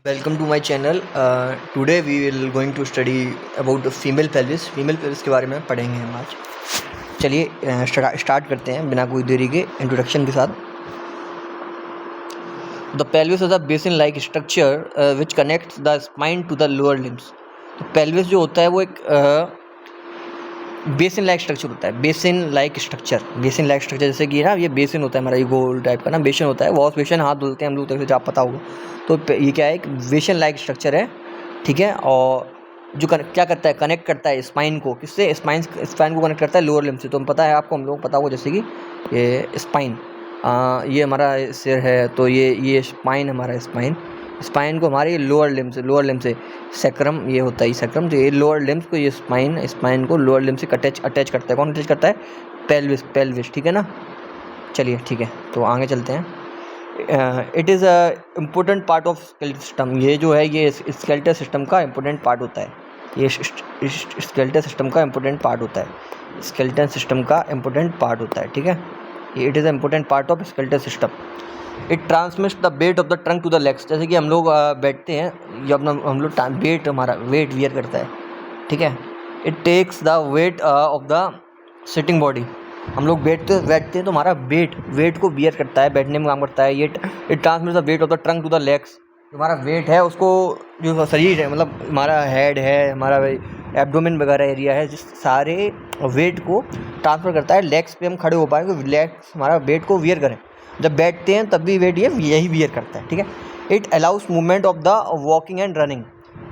Welcome to my channel. Today we will going to study about the female pelvis. Female pelvis के बारे में पढ़ेंगे हम आज. चलिए स्टार्ट करते हैं बिना कोई देरी के इंट्रोडक्शन के साथ. The pelvis is a basin-like structure which connects the spine to the lower limbs. तो pelvis जो होता है वो एक बेसिन लाइक स्ट्रक्चर होता है. बेसिन लाइक स्ट्रक्चर जैसे कि ना ये बेसिन होता है हमारा, ये गोल टाइप का ना बेसिन होता है. वॉश बेसिन हाथ धुलते हैं हम लोग, जैसे आप पता होगा. तो ये क्या है, एक बेसिन लाइक स्ट्रक्चर है, ठीक है. और जो क्या करता है, कनेक्ट करता है स्पाइन को. किससे? स्पाइन को कनेक्ट करता है लोअर लिम्ब से. तो पता है आपको, हम लोग पता होगा, जैसे कि ये स्पाइन, ये हमारा सिर है, तो ये स्पाइन हमारा स्पाइन को हमारे लोअर लिम्ब से सैक्रम, ये होता है सैक्रम. तो ये लोअर लिम्ब को, ये स्पाइन को लोअर लिम्ब से अटैच करता है. कौन अटैच करता है? पेल्विस, ठीक है ना. चलिए ठीक है, तो आगे चलते हैं. It is a important part of skeletal system. ये जो है ये स्केलेटल सिस्टम का इम्पोर्टेंट पार्ट होता है. ये स्केलेटल सिस्टम का इम्पोर्टेंट पार्ट होता है. स्केलेटल सिस्टम का इम्पोर्टेंट पार्ट होता है, ठीक है. It is a important part of skeletal system. It transmits the weight of the trunk to the legs. जैसे कि हम लोग बैठते हैं, या अपना हम लोग वेट वियर करता है, ठीक है. It takes the weight of the sitting body. हम लोग बैठते हैं तो हमारा वेट को वियर करता है, बैठने में काम करता है. ये it transmits the weight of the trunk to the legs. हमारा वेट है उसको, जो शरीर है, मतलब हमारा हेड है, हमारा एब्डोमेन वगैरह एरिया है, जिस सारे वेट को ट्रांसफ़र करता है लेग्स पे. हम खड़े हो पाएंगे, लेग्स हमारा वेट को वियर करें. जब बैठते हैं तब भी वेट यही वियर करता है, ठीक है. It allow us movement of the walking and running.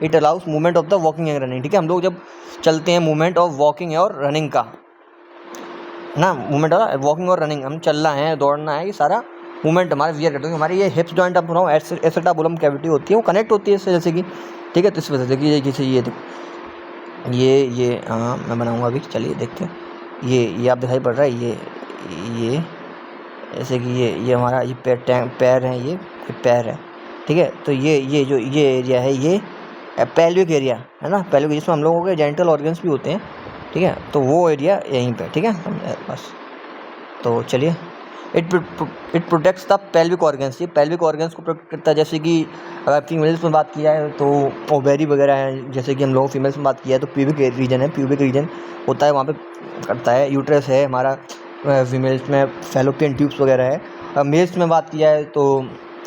ठीक है. हम लोग जब चलते हैं, मूवमेंट ऑफ वॉकिंग और रनिंग का ना, मूवमेंट ऑफ वॉकिंग और रनिंग, हम चल रहे हैं, दौड़ना है, ये सारा मूवमेंट हमारे वियर करते हैं. हमारी ये हिप्स जॉइंट, आप सुनाओ, एसेटाबुलम कैविटी होती है, वो कनेक्ट होती है इससे, जैसे कि, ठीक है. तो इस वजह से देखिए, ये देखो, ये हाँ मैं बनाऊँगा अभी. चलिए देखते हैं. ये आप दिखाई पड़ रहा है, ये जैसे कि ये हमारा ये पैर है, ये पैर है, ठीक है. तो ये जो ये एरिया है, ये पेल्विक एरिया है ना, पेल्विक, जिसमें हम लोगों के जेनिटल ऑर्गन्स भी होते हैं, ठीक है. तो वो एरिया यहीं पे, ठीक है, बस. तो चलिए, it protects the pelvic organs. ये पेल्विक ऑर्गन्स को प्रोटेक्ट करता है. जैसे कि अगर फीमेल्स में बात की जाए तो ओवेरी वगैरह है. जैसे कि हम लोग फीमेल्स में बात की जाए तो प्यूबिक रीजन होता है, वहाँ पे करता है. यूट्रस है हमारा फीमेल्स में, फैलोपियन ट्यूब्स वगैरह है. मेल्स में बात की जाए तो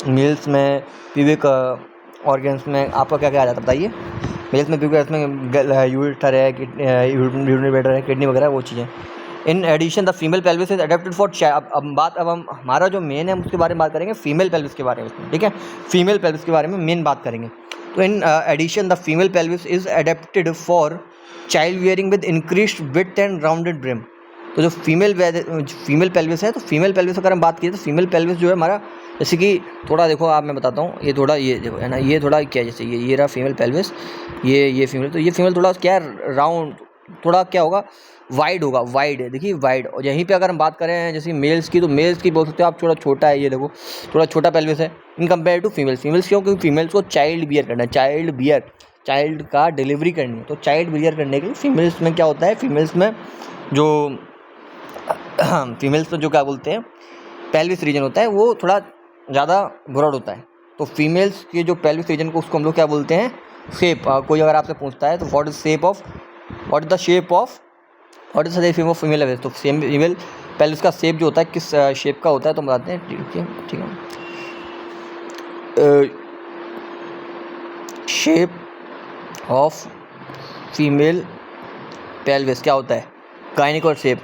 मेल्स में प्यूबिक ऑर्गन्स में आपका क्या क्या आ जाता है बताइए. मेल्स में प्यूबिक में यूरेटर है, यूरिनरी ब्लैडर है, किडनी वगैरह, वो चीज़ें. In addition the female pelvis is adapted for अब हम हमारा जो मेन है उसके बारे में बात करेंगे, फीमेल पेल्विस के बारे में, ठीक है. फीमेल पेल्विस के बारे में मेन बात करेंगे. तो in addition the female pelvis is adapted for child bearing with increased width and rounded brim. तो जो फीमेल पेल्विस है, तो फीमेल पेल्विस अगर हम बात करें तो फीमेल पेल्विस जो है हमारा, जैसे कि थोड़ा देखो, आप मैं बताता हूँ, ये थोड़ा, ये देखो है ना, ये थोड़ा क्या है, जैसे ये रहा फीमेल पेल्विस, ये फीमेल. तो ये फीमेल थोड़ा क्या है, राउंड, थोड़ा क्या होगा, वाइड होगा, वाइड है, देखिए वाइड. और यहीं पे अगर हम बात करें जैसे मेल्स की, तो मेल्स की बोल सकते हो आप, थोड़ा छोटा है, ये देखो थोड़ा छोटा पेल्विस है इन कंपेयर टू फीमेल्स. क्यों? क्योंकि फीमेल्स को चाइल्ड बियर करना है, चाइल्ड का डिलीवरी करनी है. तो चाइल्ड बियर करने के लिए फीमेल्स में क्या होता है, फीमेल्स में जो क्या बोलते हैं, पेल्विस रीजन होता है, वो थोड़ा ज़्यादा ब्रॉड होता है. तो फीमेल्स के जो पेल्विस रीजन को, उसको हम लोग क्या बोलते हैं, शेप. कोई अगर आपसे पूछता है तो what is the shape of female pelvis, तो फीमेल पेल्विस का शेप जो होता है, किस शेप का होता है, तो हम बताते हैं, ठीक है. शेप ऑफ फीमेल पेल्विस क्या होता है, गायनिकॉइड शेप,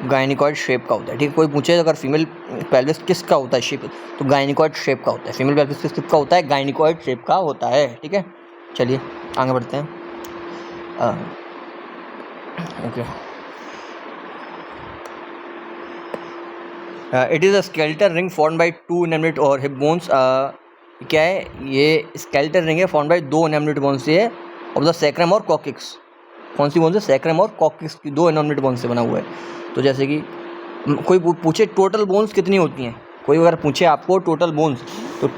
गायनिकॉइड शेप का होता है, ठीक है. कोई पूछे अगर फीमेल पेल्विस किसका होता है शेप, तो गायनिकॉइड शेप का होता है. फीमेल पेल्विस किस शेप का होता है, गायनिकॉइड शेप का होता है, ठीक है. चलिए आगे बढ़ते हैं. Okay. It is a skeletal ring formed by 2 इनैमनेट और हिप बोन्स. क्या है, ये स्केलेटल रिंग है फॉर्म्ड बाय 2 इनैमनेट बोन्स से है, ऑफ द सैक्रम और कॉक्सिक्स. कौन सी बोन से? सैक्रम और कॉक्सिक्स की 2 इनैमनेट बोन से बना हुआ है. तो जैसे कि कोई पूछे टोटल बोन्स कितनी होती हैं, कोई अगर पूछे आपको टोटल बोन्स, तो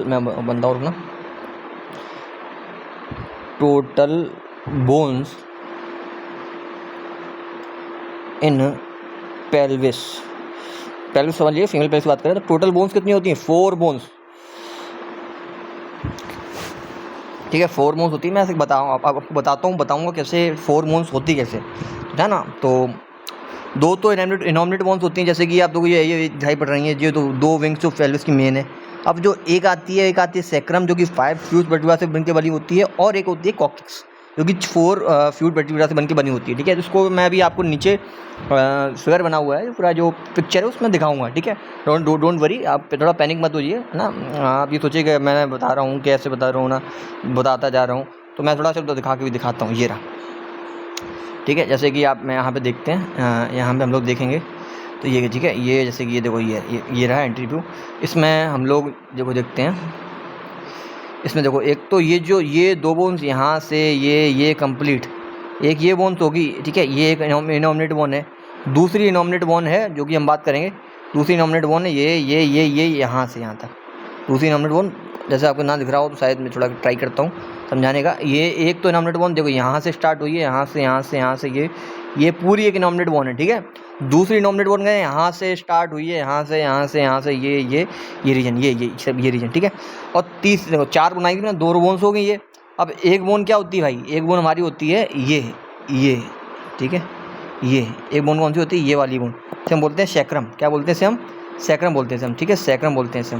मैं बंदा और ना, total bones in pelvis pelvis समझिए, फीमेल पेल्विस की बात करें तो टोटल बोन्स कितनी होती हैं? 4 बोन्स, ठीक है, 4 बोन्स होती है। मैं ऐसे आपको बताऊँगा कैसे 4 बोन्स होती कैसे, है ना। तो दो तो इनॉमिनेट बोन्स होती हैं, जैसे कि आप लोग ये दिखाई पड़ रही हैं, ये तो 2 विंग्स जो पेल्विस की मेन है। अब जो एक आती है सैक्रम, जो कि 5 फ्यूज वर्टिब्रा से बनके बनी होती है, और एक होती है कॉक्सिक्स, जो कि 4 फ्यूज वर्टिब्रा से बनके बनी होती है, ठीक है। जिसको मैं अभी आपको नीचे फिगर बना हुआ है, पूरा जो पिक्चर है उसमें दिखाऊंगा, ठीक है। डोंट वरी, आप थोड़ा पैनिक मत होइए, है ना। आप ये सोचिए कि मैं बता रहा हूँ, कैसे बता रहा हूँ ना, बताता जा रहा हूँ। तो मैं थोड़ा सा दिखा के भी दिखाता हूँ, ये रहा, ठीक है। जैसे कि आप मैं यहाँ पे देखते हैं, यहाँ पे हम लोग देखेंगे तो ये, ठीक है, ये जैसे कि ये देखो, ये रहा एंट्री व्यू। इसमें हम लोग देखो देखते हैं, इसमें देखो एक तो ये 2 बोन्स यहाँ से ये कंप्लीट, एक ये बोन्स होगी, ठीक है, ये एक इनॉमिनेट बोन है। दूसरी इनॉमिनेट बोन है जो कि हम बात करेंगे, दूसरी इनॉमिनेट बोन है ये यहाँ से यहाँ तक। दूसरी इनॉमिनेट बोन जैसे आपको ना दिख रहा हो तो शायद मैं थोड़ा ट्राई करता हूँ समझाने का। ये एक तो इनॉमिनेट बोन देखो यहाँ से स्टार्ट हुई है, यहाँ से ये पूरी एक इनॉमिनेट बोन है, ठीक है। दूसरी इनॉमिनेट बोन गए यहाँ से स्टार्ट हुई है, यहाँ से ये रीजन, ये सब ये रीजन, ठीक है। और तीसरी देखो 4 बनाई थी ना, 2 बोन्स हो गई ये। अब एक बोन क्या होती है भाई? एक बोन हमारी होती है ये, ठीक है। ये एक बोन कौन सी होती है? ये वाली बोन, इसे हम बोलते हैं सैक्रम। क्या बोलते हैं इसे हम? सैक्रम बोलते हैं इसे हम, ठीक है, सैक्रम बोलते हैं इसे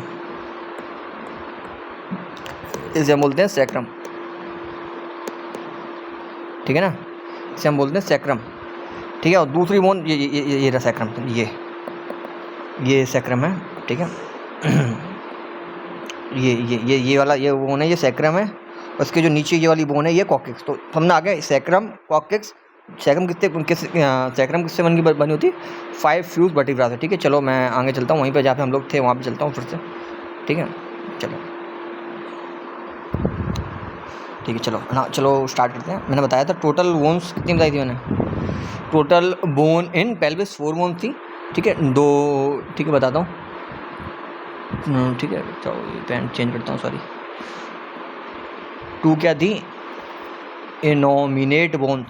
हम बोलते हैं सैक्रम, ठीक है ना, इसे हम बोलते हैं सैक्रम, ठीक है। और दूसरी बोन ये रहा सैक्रम, ये सैक्रम है, ठीक है। ये वाला ये बोन है, ये सैक्रम है। उसके जो नीचे ये वाली बोन है, ये कॉक्सिक्स। तो हमने आ गया सैक्रम, कॉक्सिक्स। सैक्रम किससे बनी होती है? 5 फ्यूज वर्टिब्रा से, ठीक है। चलो मैं आगे चलता हूँ, वहीं पे जहाँ पे हम लोग थे वहाँ पे चलता हूँ फिर से, ठीक है। चलो हाँ, चलो स्टार्ट करते हैं। मैंने बताया था टोटल बोन्स कितनी बताई थी मैंने? टोटल बोन इन पेल्विस 4 बोन थी, ठीक है। 2, ठीक है, बताता हूँ, ठीक है। चलो ये पेन चेंज करता हूँ, सॉरी। 2 क्या थी? इनॉमिनेट बोन,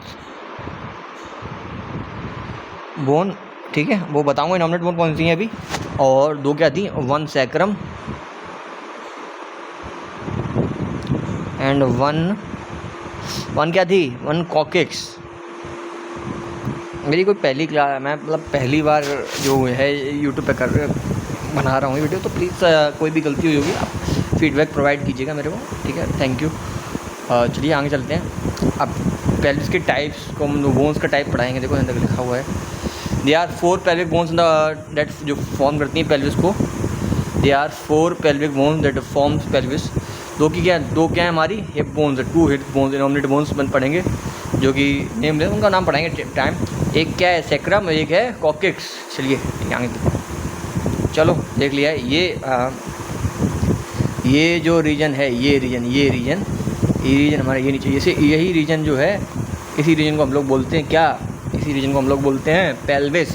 ठीक है, वो बताऊँगा इनॉमिनेट बोन कौन सी है अभी। और 2 क्या थी? 1 सैक्रम एंड 1 क्या थी? 1 कॉक्सिक्स। मेरी कोई पहली क्लास, मैं मतलब पहली बार जो है यूट्यूब पे बना रहा हूँ वीडियो, तो प्लीज़ कोई भी गलती हुई होगी आप फीडबैक प्रोवाइड कीजिएगा मेरे को, ठीक है। Thank you. चलिए आगे चलते हैं। अब पेल्विस के टाइप्स को हम बोन्स का टाइप पढ़ाएंगे। देखो अंदर लिखा हुआ है, they are 4 pelvic bones that जो फॉर्म करती हैं पेल्विस को। They are 4 pelvic bones that forms pelvis. 2 क्या है हमारी? Hip bones, 2 hip bones, innominate bones पढ़ेंगे, जो कि नेम ले उनका नाम पढ़ाएंगे टाइम। एक क्या है? सैक्रम, एक है कॉक्सिक्स। चलिए आगे चलो देख लिया है। ये जो रीजन है, ये रीजन हमारा ये नीचे, जैसे यही रीजन जो है, इसी रीजन को हम लोग बोलते हैं क्या? इसी रीजन को हम लोग बोलते हैं पेल्विस,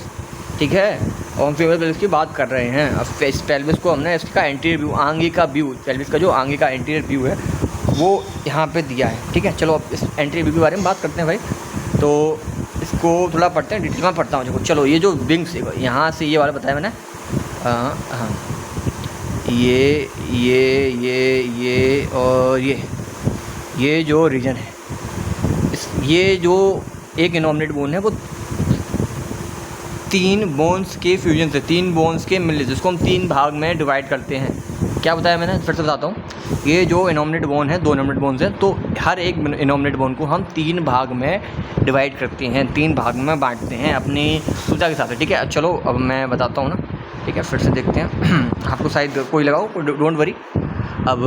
ठीक है। और हम फीमेल पेल्विस की बात कर रहे हैं। अब इस पेल्विस को हमने इसका एंटीरियर व्यू, आगे का व्यू, पेल्विस का जो आगे का एंटीरियर व्यू है वो यहाँ पे दिया है, ठीक है। चलो अब इस एंटीरियर व्यू के बारे में बात करते हैं भाई। तो इसको थोड़ा पढ़ते हैं, डिटेल में पढ़ता हूँ। देखो चलो, ये जो विंग्स यहाँ से ये वाला बताया मैंने, हाँ, ये और ये जो रीजन है, ये जो एक इनॉमिनेट बोन है वो 3 बोन्स के फ्यूजन से, 3 बोन्स के मिलने, जिसको हम 3 भाग में डिवाइड करते हैं। क्या बताया मैंने? फिर से बताता हूँ। ये जो इनॉमिनेट बोन है, 2 इनॉमिनेट बोन्स हैं, तो हर एक इनॉमिनेट बोन को हम 3 भाग में डिवाइड करते हैं, 3 भाग में बांटते हैं अपनी सुविधा के साथ, ठीक है। चलो अब मैं बताता हूँ ना, ठीक है, फिर से देखते हैं। आपको शायद कोई लगाओ, डोंट वरी। अब